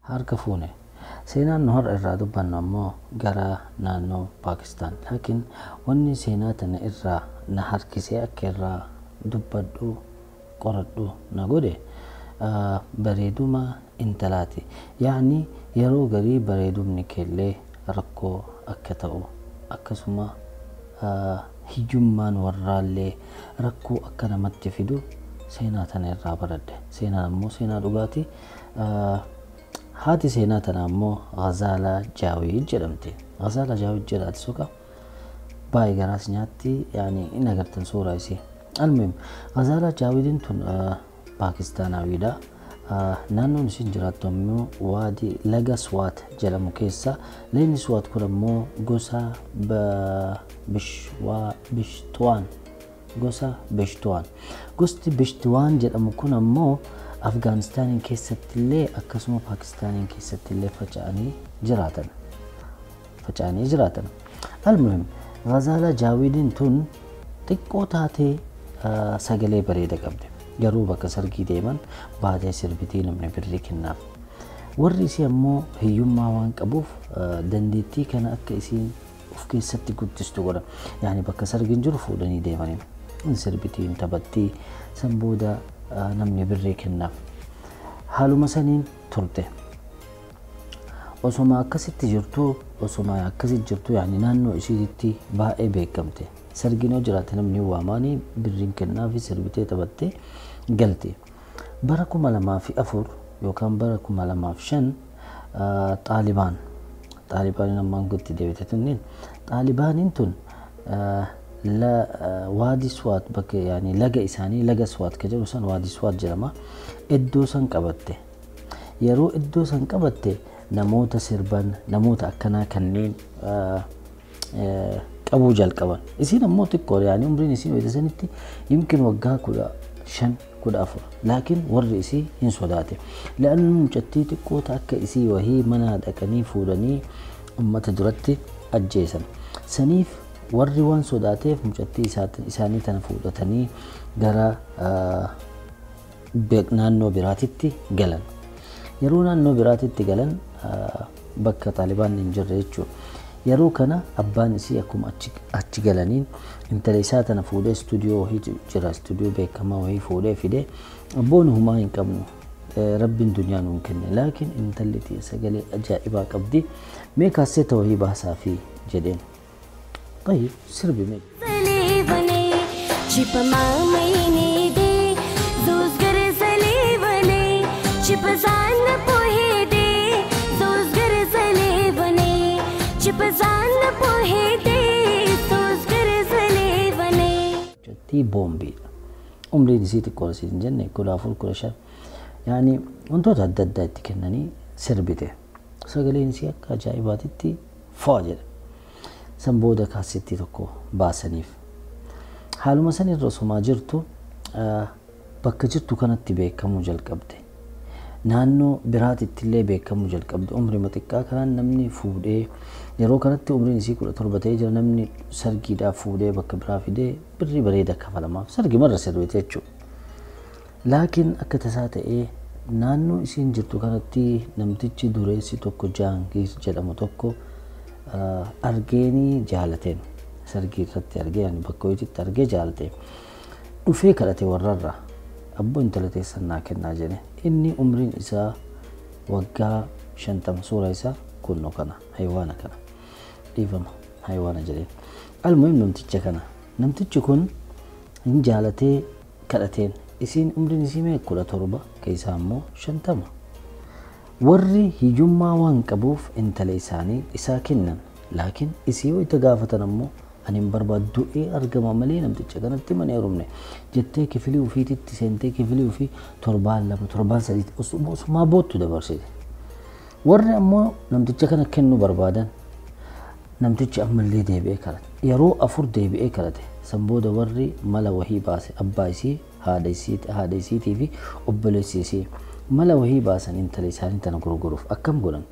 Harka fuune seenaan nu har'a irraa dubbannu ammoo gara naannoo Paakistaan. Laakiin wanni seenaa tana irraa na harkisee akka irraa dubbadhu qoradhu na godhe bareeduma intalaati. Yaani yeroo garii bareedumni keellee rakkoo akka ta'u akkasuma hiyyummaan warraallee rakkoo akka namatti fidu seenaa tana irraa baradhe. Seenaan ammoo seenaa dhugaati. Haati seenaa tana ammoo Ghazaalaa Jaawid jedhamti. Ghazaalaa Jaawid jedhaati suqa baay'ee garaas nyaatti yaani in agartan suuraa isii. Almuhim Ghazaalaa Jaawidin tun Paakistaanaawidha. Naannoon isin jiraattu ammoo waadi laga Swaat jedhamu keessa. Lagni Swaat kun ammoo gosa Bishtuwaan gosa Bishtuwaan. Gosti Bishtuwaan jedhamu kun ammoo Afgaanistaaniin keessatti illee akkasuma Paakistaaniin keessatti illee faca'anii jiraatan. Almuhim Ghazaalaa Jaawidin tun xiqqoo taatee sagalee bareeda qabdi. Garuu bakka sargii deeman baatee sirbitii namni birrii kennaaf. Warri isii ammoo hiyyummaa waan qabuuf dandeettii kana akka isiin of keessatti guddistu godha. Yaani bakka sargiin jiru fuudhanii deemanii sirbitiin taphattii san booda namni birrii kennaaf. Haaluma saniin turte. Osoma akkasitti jirtu yaani naannoo isiitti baay'ee beekamte. Sargiin yoo jiraate namni waamaanii birriin kennaafi sirbitee taphattee galte. Bara 2004 yookaan bara 2005 Xaalibaaniin ammaan guutti deebite tunniin Xaalibaaniin tun waadi Swaat bakka yaani laga isaanii laga Swaat ka jedhu san waadi Swaat jedhama. Iddoo san qabatte. Yeroo iddoo san qabatte namoota sirban namoota akkanaa kanneen qabuu jalqaban. Isiin ammoo xiqqoo yaani umriin isiin wayita sanitti yimkin waggaa 15-14. Laakiin warri isii hin sodaate. La'annu mucattii xiqqoota akka isii wahii mana dhaqanii fuudhanii ummata duratti ajjeesan. Saniif warri waan sodaateef mucattii isaanii tana fuudhatanii gara naannoo biraatitti galan. Yeroo naannoo biraatitti galan bakka Xaalibaan hin jirre jechuudha. Yeroo kana abbaan isii akkuma achi galaniin intala isaa tana fuudhee istuudiyoo wahii jira. Istuudiyoo beekamaa wahii fuudhee fidee abboon humaa hin qabnu. Rabbiin duniyaa nuun kenne. Laakiin intalli tiyya sagalee ajaa'ibaa qabdi. Mee kaaseeta wahii baasaa fi jedheen. طيب سربي مي شيب ماميني دي زوز غرزلي بني شيب زان بوهي دي زوز غرزلي بني شيب زان بوهي دي زوز غرزلي بني جتي بومبي عمري نسيت الكورس جنة كلها فول كل شيء يعني وانتو تعدد تكنني سربته سجلين سياق جايباتي فاجر سنبودا كاسيتي تكو باسنيف حالو مسني الرسوما جرتو بكا جرتو كانت تبيكمو جلقبدي نانو براتي تلي بيكمو جلقبدي عمري متكا كان نمني فودي يرو كانت عمري نسي كل تربتي جر نمني سرقي دا فودي بكا برافي دي بري بريدا كفالا ما سرقي مرة سرويتيتشو لكن أكتسات إيه نانو إسين جرتو كانت نمتيجي دوريسي توكو جانكيس جلمو توكو argeeni jaalateen sargii irratti argee yani bakka hojiitti argee jaalate dhufee kadhate warrarra abbo intala teessan naa kennaa jedhe inni umriin isaa waggaa 50 suura isaa kunno kana haywaana kana dhiifama haywaana jedheen almuhim namtichi kun hin jaalatee kadhateen isiin umriin isii mee 17 keessaa ammoo 50 warri hiyyummaa waan qabuuf intala isaanii isaa kennan. Laakiin isii yoo itti gaafatan ammoo ani hin barbaaddu argama malee namticha kanatti mana heerumne jettee kifilii ufiititti seentee kifilii ufii 7-2-7-3 osumaa boottu dabarsite. Warri ammoo namticha kana kennu barbaadan namtichi ammallee deebi'ee kadhate. Yeroo 4 deebi'ee kadhate san booda warri mala wahii baase abbaa isii haadha isiitii fi obboleessi isii mala wahii baasan intala isaanii tana gurguruuf akkam godhan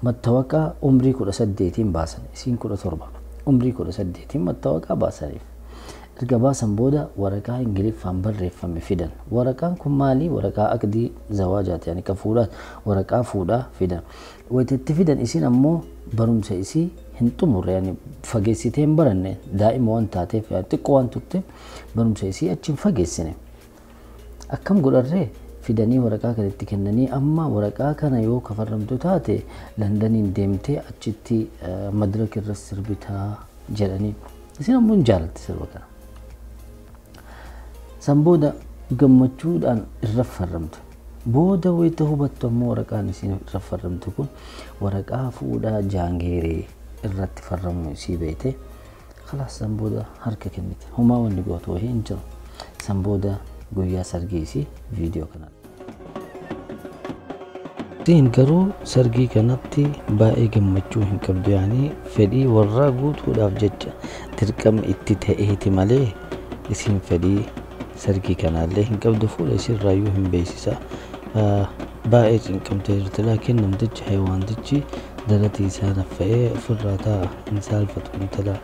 mattawaqaa umrii 18 baasan isiin 17 umrii 18 mattawaqaa baasaniif erga baasan booda waraqaa ingiliffaan barreeffame fidan. Waraqaan kun maali? Waraqaa aqdii zawaajaati, yani ka fuudhaa, waraqaa fuudhaa fidan. Wayitatti fidan isin ammoo barumsa isii hin xumurre, yani fageessitee hin baranne, daa'ima waan taateef xiqqoo waan turte barumsa isii achi hin fageessine. Akkam godharree fidanii waraqaa kanatti kennanii, amma waraqaa kana yoo kafarramtu taate Londaniin deemtee achitti madraka irra sirbitaa jedhanii. Isin ammoo hin jaalatti sirba kana. San booda gammachuudhaan irra farramtu. Booda wayita hubattu ammoo waraqaan isin irra farramtu kun waraqaa fuudhaa jaangeeree irratti farramu isii beete. Khalaas san booda harka kennite. Homaa wanni gootu wahii hin jiru. San booda guyyaa sargii isii viidiyoo kanatti. Isin garuu sargii kanatti baay'ee gammachuu hin qabdu, yaani fedhii warraa guutuudhaaf jecha dirqama itti ta'eeti malee isin fedhii sargii kanaallee hin qabdu. Fuula isirraayyuu hin beeksisa. Baay'ee cinqamtee jirti. Laakiin namtichi haywaantichi dalatii isaa naffa'ee ofirraa taa'a. Hin saalfatu. Intala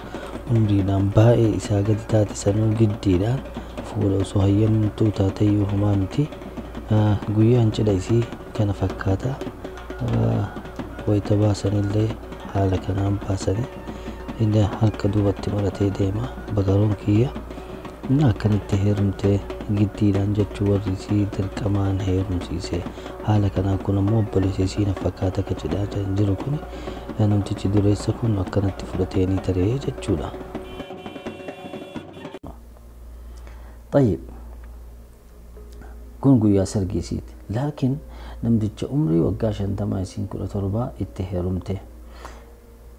umriidhaan baay'ee isaa gadi taate sanuu giddiidhaan fuula osoo hayyamtuu taateyyuu homaa miti. Guyyaan cidha isii kana fakkaata. Wayita baasanillee haala kanaan baasanii inni harka duubatti maratee deema. Bagaroon kiyya akkanatti heerumtee giddiidhaan jechuu warri isii dirqamaan heerumsiise. Haala kanaan kun ammoo obboleessa isii na fakkaata akka cidhaa jiru kun namtichi dureessa kun akkanatti fudhateenii taree jechuudha. Tayyib kun guyyaa sargii isiiti. Laakiin namticha umrii waggaa 50 isiin 17 itti heerumte.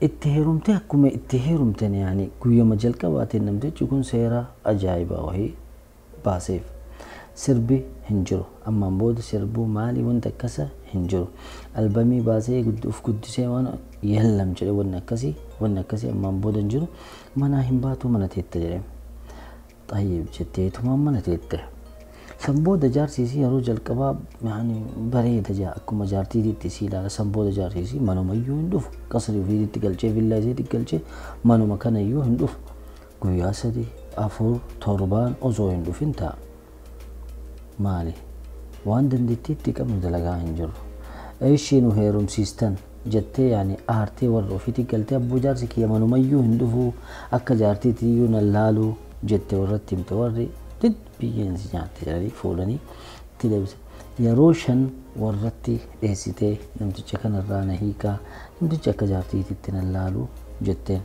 Itti heerumte akkuma itti heerumten, yani guyyama jalqabaatiin namtichi kun seera ajaa'ibaa wahii baaseef. Sirbi hin jiru. Ammaan booda sirbuu maalii wanta akkasa hin jiru. Albamii baasee uf guddisee waan yallam jedhe wanni akkasii ammaan booda hin jiru. Manaa hin baatu, mana teette jedhame. Tayyib jetteetumaan mana teette. San booda jaarsiisii yeroo jalqabaa yani bareeda jaa akkuma jaartiitiitti isii ilaala. San booda jaarsiisii manumayyuu hin dhufu. Qasrii ofiitti galchee villaa isiitti galchee manuma kanayyuu hin dhufu. Guyyaa 3, 4, 7 osoo hin dhufin ta'a. Maali? Waan dandeettiitti qabnu dalagaa hin jirru. Ishii nu heerumsiistan jettee yani aartee warra ofiitti galtee abbuu jaarsi kiyya manumayyuu hin dhufu akka jaartiitiyyuu nan laalu jettee warratti himte. Warri biyyeen si nyaatte jedhanii fuudhanii itti deebise. Yeroo 5 warratti dheessitee namticha kanarraa na hiikaa, namticha akka jaartiititti nan laalu jetteen.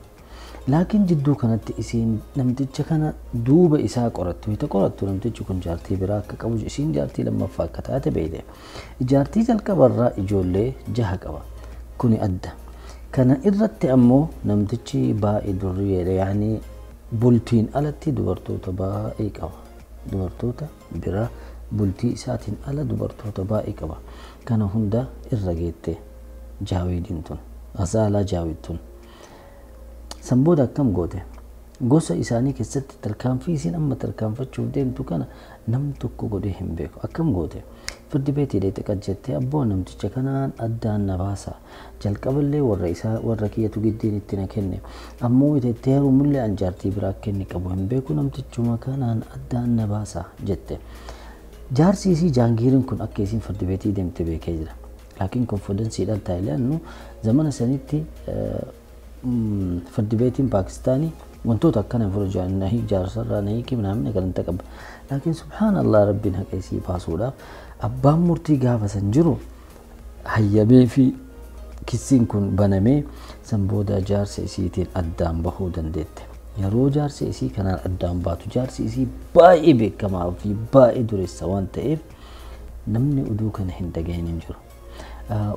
Laakiin jidduu kanatti isiin namticha kana duuba isaa qorattu. Wayita qorattu namtichi kun jaartii biraa akka qabu, isiin jaartii lammaffaa akka taate beekte. Jaartii jalqabarraa ijoollee 6 qaba. Kuni adda. Kana irratti ammoo namtichi baay'ee durriyeedha, yani bultiin alatti dubartoota baay'ee qaba. Dubartoota biraa bultii isaatiin ala dubartoota baay'ee qaba. Kana hunda irra geette Jaawidiin tun, Azaalaa Jaawid tun. San booda akkam goote? Gosa isaanii keessatti tarkaanfii isiin amma tarkaanfachuuf deemtu kana nam tokko godhee hin beeku. Akkam goote? Firdi beetii deete qajjettee abboo namticha kanaan addaan na baasa. Jalqaballee warra kiyyatu giddiin itti na kenne. Ammoo itti heerumullee an jaartii biraa kenni qabu hin beeku, namtichuma kanaan addaan na baasa jette. Jaarsi isii Jaangiiriin kun akka isiin firdi beetii deemte beekee jira. Laakiin konfidensiidhaan taa'ee zamana sanitti firdi beetiin Paakistaanii wantoota akkana furu nahi jaarsarraa nahi kimnaamne galanta qaba. Laakiin subhaanallah rabbiin haqa isii baasuudhaaf abbaan murtii gaafa san jiru hayyamee fi kissiin kun banamee san booda jaarsa isiitiin addaan bahuu dandeette. Yeroo jaarsa isii kanaan addaan baatu jaarsi isii baay'ee beekamaa fi baay'ee dureessa waan ta'eef namni oduu kana hin dhagahin hin jiru.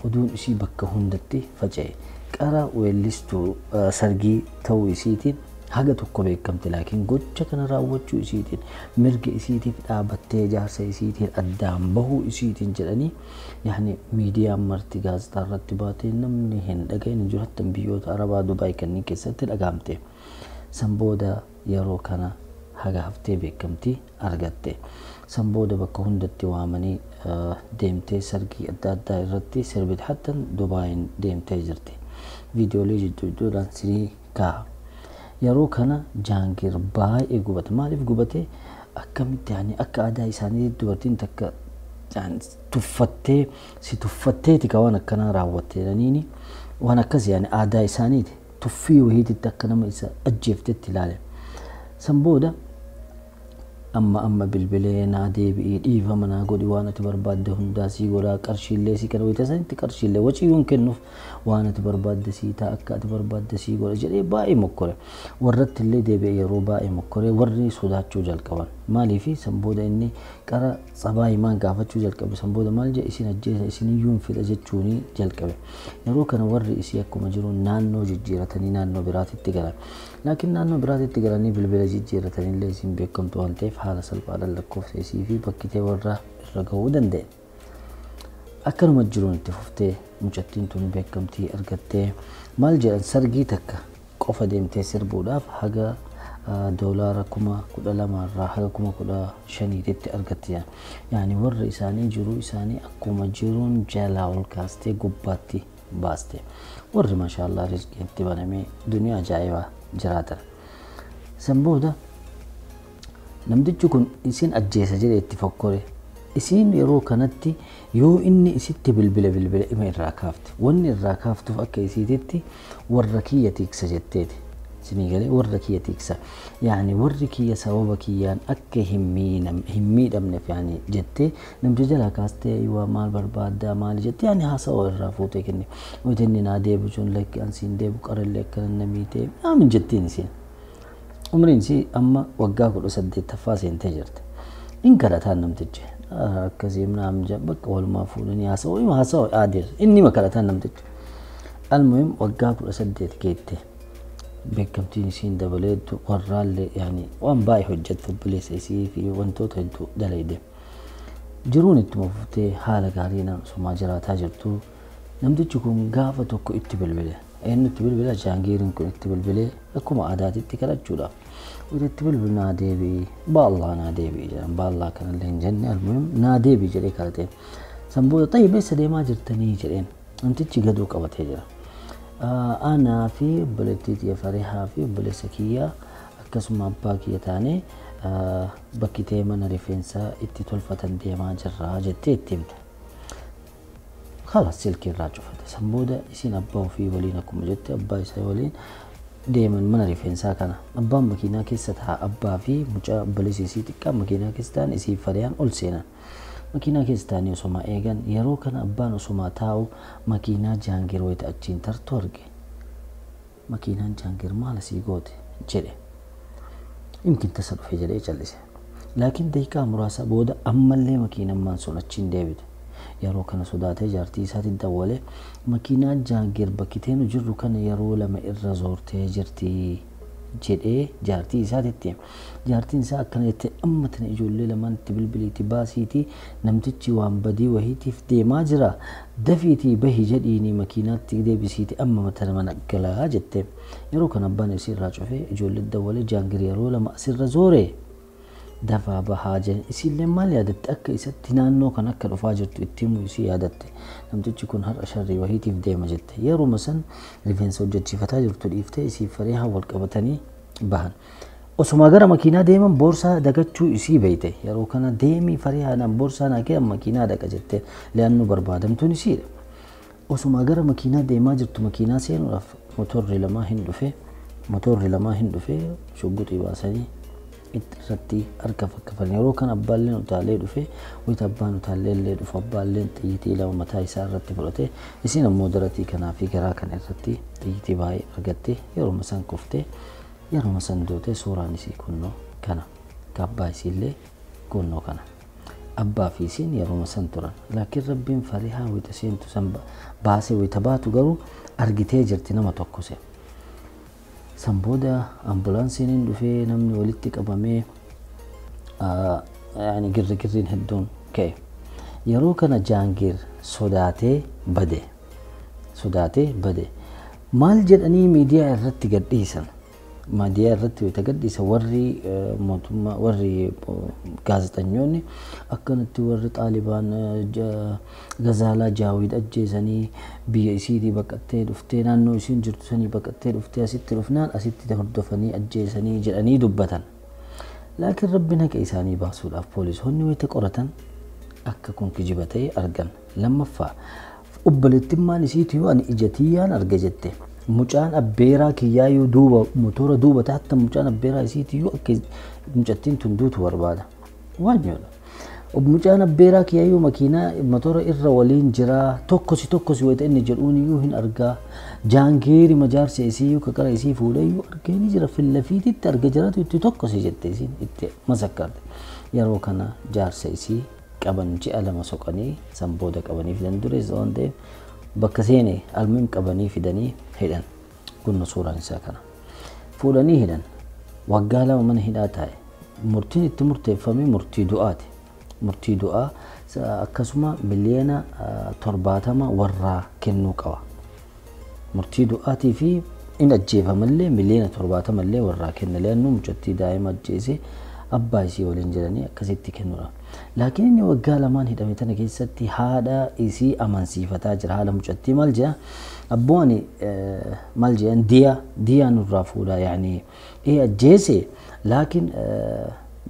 Oduun isii bakka hundatti faca'e. Qara weellistuu sargii ta'uu isiitiin haga tokko beekamte, laakiin gocha kana raawwachuu isiitiin mirga isiitiif dhaabattee jaarsa isiitiin addaan bahuu isiitiin jedhanii yani miidiyaan marti gaazexaa irratti baatee namni hin dhagahin hin jiru. Hatta biyyoota Arabaa Dubaay kanneen keessatti dhagahamte. San booda yeroo kana haga haftee beekamtii argatte. San booda bakka hundatti waamanii deemtee sargii adda addaa irratti sirbite. Hatta Dubaayin deemtee jirti. Viidiyoolee jidduudhaan sirii ka'a. yeroo kana jaangir baay'ee gubate. Maaliif gubate? Akkamitti yani akka aadaa isaanii dubartiin takka tuffattee si tuffatteeti ka waan akkanaa raawwatte jedhaniini waan akkas yani aadaa isaaniiti tuffii wahiititti akka nama isa ajjeeftetti ilaale. San booda amma bilbilee naa deebi'ii dhiifama naa godhi waan ati barbaadde hundaa sii godhaa qarshiillee sii kana wayita sanitti qarshiillee waciyyuun kennuuf waan ati barbaadde sii ta'a akka ati barbaadde sii godha jedhee baay'ee mokkore. Warratti illee deebi'ee yeroo baay'ee mokkore warri sodaachuu jalqaban. Maaliifi san booda inni qara sabaa himaan gaafachuu jalqabe. San booda maal jedhe isin ajjeesa isiniyyuun fedha jechuuni jalqabe. Yeroo kana warri isii akkuma jiru naannoo jijjiiratanii naannoo biraatitti galan. Laakiin naannoo biraatitti galanii bilbila jijjiiratanii illee isin beekamtu waan ta'eef haala salphaadhaan lakkoofsa isii fi bakkitee warra irra gahuu danda'e. Akkanuma jiruun itti fuftee mucattiin tun beekamtii argattee maal jedhan sargii takka qofa deemtee sirbuudhaaf haga doolaara 12,000 irraa haga 15,000tti argatte. Yani warra isaanii jiruu isaanii akkuma jiruun jalaa ol kaastee gubbaatti baaste. Warri maashaallah rizqiin itti banamee duniyaa ajaa'ibaa jiraatan. San booda namtichi kun isin ajjeesa jedhee itti fokkore. Isin yeroo kanatti yoo inni isitti bilbila ima irraa kaafte. Wanni irraa kaaftuuf akka isiititti warra kiyya tiiksa jetteeti. Isinii galee warra kiyya tiiksa. Yani warri kiyya sababa kiyyaan akka hin miidhamneef yani jettee namticha jalaa kaastee waa maal barbaaddaa maali jettee yani haasawaa irraa fuutee kenne. Wanti inni naa deebisuun lakki ansiin deebu qarallee akkana namiitee aamin jettiin isin. Umriin isii amma waggaa 18ffaa seentee jirti. In kadhataan namtichi akkasii naam bakka walumaa fuudhanii haasawaa aadees inni makalataan namtichi. Almuhim waggaa 18 geette. Beekamtiin isiin dabalee warraallee yani waan baay'ee hojjette obboleessa isii fi wantoota hedduu dalayde. Jiruun ittuma fuftee haala gaarii sumaa jiraataa jirtu. Namtichi kun gaafa tokko itti bilbile. Eenyutti bilbila? Jaangiiriin kun itti bilbilee akkuma aadaatitti kadhachuudhaaf. Itti bilbil naa deebi'i baallaa naa deebi'i jedhan baallaa kanallee hin jenne almuhim naa deebi'i jedhee kadhate. San booda xayyib eessa deemaa jirtanii jedheen. Namtichi gaduu qabatee jira. Anaa fi obboleettii xiyya Farihaa fi obboleessa kiyyaa akkasuma abbaa kiyya taanee bakkitee mana rifeensaa itti tolfatan deemaa jirraa jettee itti himte. Khalas silkii irraa cufate. San booda isin abbaa ofii waliin akkuma jette abbaa isaa waliin deeman mana rifeensaa kana. Abbaan makiinaa keessa ta'a abbaa fi mucaa obboleessi isii xiqqaa makiinaa keessa ta'an isii Fariyaan ol seenan. Makiinaa keessa ta'anii osuma eegan yeroo kana abbaan osuma taa'u makiinaa Jaangir wayita achiin tartu arge. Makiinaan Jaangir maal asii goote jedhe. Yumkin tasa dhufe jedhee callise. Laakiin daqiiqaa muraasa booda ammallee makiinammaan sun achiin deebite. Yeroo kana sodaatee jaartii isaatiin dawwalee makiinaa Jaangir bakkiteen jirru kana yeroo lama irra zoortee jirti jedhee jaartii isaatitti. Jaartiin isaa akkana jettee amma tana ijoollee lamaan itti bilbiliitti baasiitii namtichi waan badii wahiitiif deemaa jira. Dafiitii bahi jedhiini makiinaatti deebisiiti amma matana mana galaa jette. Yeroo kana abbaan isirraa cufee ijoollee dawwalee Jaangir yeroo lama asirra zoore. Dafaa bahaa jedhe isillee maal yaadatte akka isatti naannoo kan akka dhufaa jirtu itti himu isii yaadatte. Namtichi kun har'a sharrii wahiitiif deema jette. Yeruma san rifeensa hojjechiifataa jirtu dhiiftee isii Farihaa wal qabatanii bahan. Osuma gara makiinaa deeman boorsaa dagachuu isii beeyte. Yeroo kana deemii Farihaadhaan boorsaa naa kee makiinaa dhaqa jette le'annoo barbaadamtuun isiidha. Osuma gara makiinaa deemaa jirtu makiinaa seenuudhaaf motorri lamaa hin dhufe shugguxii baasanii irratti harka fakkafan. Yeroo kan abbaalleen utaalee dhufe wayita abbaan utaalee illee dhufu abbaalleen xiyyitii lama mataa isaa irratti fudhate isin ammoo daratii kanaa fi garaa kana irratti xiyyitii baay'ee argatte. Yeroo san kuftee yeroo san dootee suuraan isii kunnoo kana abbaa isiillee kunnoo kana abbaa fi isin yeroo san turan. Laakiin rabbiin Farihaa wayita seentu san baasee wayita baatu garuu argitee jirti nama tokkose. San booda ambulaansiin dhufee namni walitti qabamee yani girriin hedduun ka'e. Yeroo kana Jaangir sodaatee bade. Maal jedhanii miidiyaa irratti gadhiisan. maadiyaa irratti tagadhiisa warri mootummaa warri gaazexeessonni akkanatti warri Xaalibaan Gazaalaa Jaawid ajjeesanii biyya isiitii baqattee dhuftee naannoo isiin jirtu sanii baqattee dhuftee asitti dhufnaan asitti hordofanii ajjeesanii jedhanii dubbatan. Laakiin Rabbi naqa isaanii baasuudhaaf poolisoonni wayita qoratan akka kun kijiba ta'e argan. Lammaffaa obboleettummaan isiitii ani ijatiyyaan arga jette. Mucaan abbeeraa kiyyaayuu duuba motora duuba taata mucaan abbeeraa isiitii akka mucattiin tun duutu barbaada. Waan yoona. Mucaan abbeeraa kiyyaayuu makiinaa motora irra waliin jira tokkosi wayita inni jedhuun iyyuu hin argaa. Jaangeeri majaarsa isiiyyuu kakara isii fuudhayyuu arganii jira fillafiititti arga jiratu itti tokkosi jette isiin itti masakkarte. Yeroo kana jaarsa isii qaban ji'a lama soqanii san booda qabanii fidan dureessa waan ta'eef bakka seene almuun qabanii fidanii hidhan. Kunno suuraan isaa kana. Fuudhanii hidhan. Waggaa lama mana hidhaa taa'e. Murtiin itti murteeffame murtii du'aati. Murtii du'aa akkasuma miliyoona 70 warraa kennuu qaba. Murtii du'aatii fi in ajjeefamallee miliyoona 70 illee warraa kenna. Leannu mucattii daa'ima ajjeese abbaa isii waliin jedhanii akkasitti kennuudha. Laakiin inni waggaa lamaan hidhame tana keessatti haadha isii amansiifataa jira. Haadha mucattii maal jedha? Abbooni maal jedhan diyaa nurraa fuudha yaani ajjeese laakiin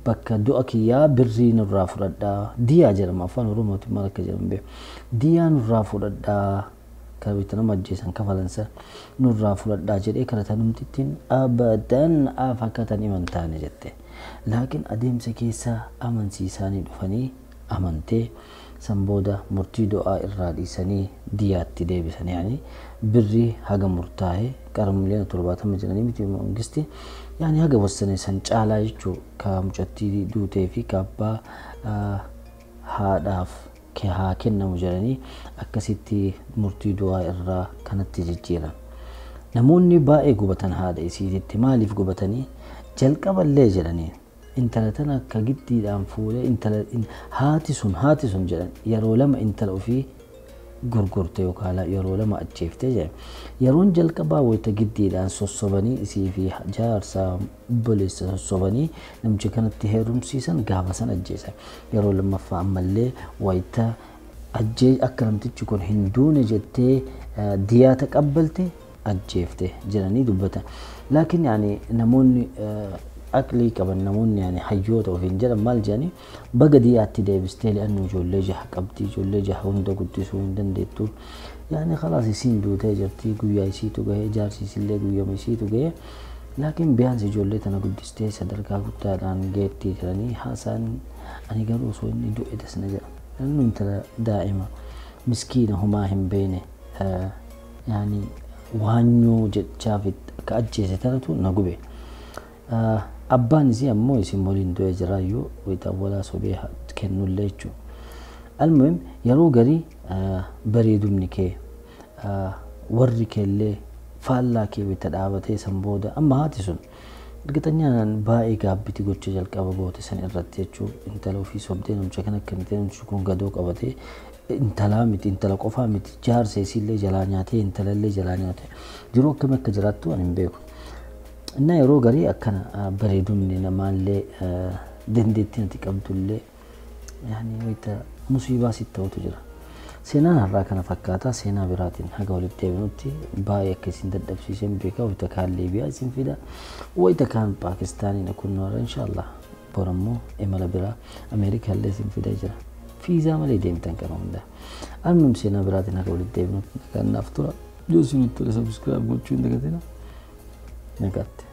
bakka du'a kiyyaa birrii nurraa fudhadhaa. Diyaa jedhama afaan Oromootiin maal akka jedhamu beeku. Diyaa nurraa fudhadhaa. Kabitti nama ajjeesan kafalansa nurraa fudhadhaa jedhee kadhatan numtittiin abadan afakkatan imantaane jette. Laakiin adeemsa keessa amansiisanii dhufanii amantee san booda murtii du'aa irraa dhiisanii diyaatti deebisan yaani birrii haga murtaa'e qara miliyoona 70 jedhanii miti mangisti yaani haga wassane san caalaa jechuu ka mucattii duutee fi ka abbaa haadhaaf haa kennamu jedhanii akkasitti murtii du'aa irraa kanatti jijjiiran. Namoonni baay'ee gubatan haadha isiititti maaliif gubatanii jalqaballee jedhanii intala tana akka giddiidhaan fuudhee intala haati sun jedhan yeroo lama intala ofii gurgurte yookaan yeroo lama ajjeeftee jedhan yeroon jalqabaa wayita giddiidhaan sossobanii isii fi jaarsaa obboleessa sossobanii namicha kanatti heerumsiisan gaafa san ajjeesan yeroo lammaffaa ammallee wayita akka namtichi kun hin duune jettee diyaa taqabbalte ajjeefte jedhanii dubbatan. Laakiin yaani namoonni akli qaban namoonni yaani hayyoota ofiin jedhan maal jedhanii baga diyaatti deebistee li'annu ijoollee jaha qabdi ijoollee jaha hunda guddisuu hin dandeettu yaani khalaas isiin duutee jirti guyyaa isiitu gahee jaarsi isillee guyyama isiitu gahee laakiin biyaansi ijoollee tana guddistee sadarkaa guddaadhaan geettii jedhanii haasaan ani garuu osoo inni du'e dasna jedha. Nannu intala daa'ima miskiina homaa hin beene yaani waanyoo jechaaf akka ajjeese tanatu na gube. Abbaan isii ammoo isin waliin du'e jiraayyuu wayita walaa sobee kennullee jechuudha. Almuhim yeroo garii bareedumni kee warri keellee faallaa kee wayita dhaabatee san booda amma haati sun ergatanyaan baay'ee gaabbiti gocha jalqaba goote san irratti jechuudha. Intala ofii sobdee namicha kan akka nitee namichi kun gadoo qabatee intala miti intala qofaa miti jaarsa isiillee jalaa nyaatee intalallee jalaa nyaatee jiruu akkam akka jiraattu ani hin beeku. Inna yeroo garii akkana bareedumni namaallee dandeettii ati qabdullee yaani wayita musiibaa sitti ta'utu jira. Seenaan har'aa kana fakkaata seenaa biraatiin haga walitti deebinutti baay'ee akka isin dadhabsiiseen beekaa wayita kaan Liibiyaa isin fida wayita kaan Paakistaaniin kun noora inshaallah borammoo imala biraa Ameerikaallee isin fida jira. Fiizaa malee deemtan kana hunda. Almuhim seenaa biraatiin haga walitti deebinutti nagaan naaf tura. Yoo isinitti tole subscribe gochuu hin dagatinaa. Nagaatti.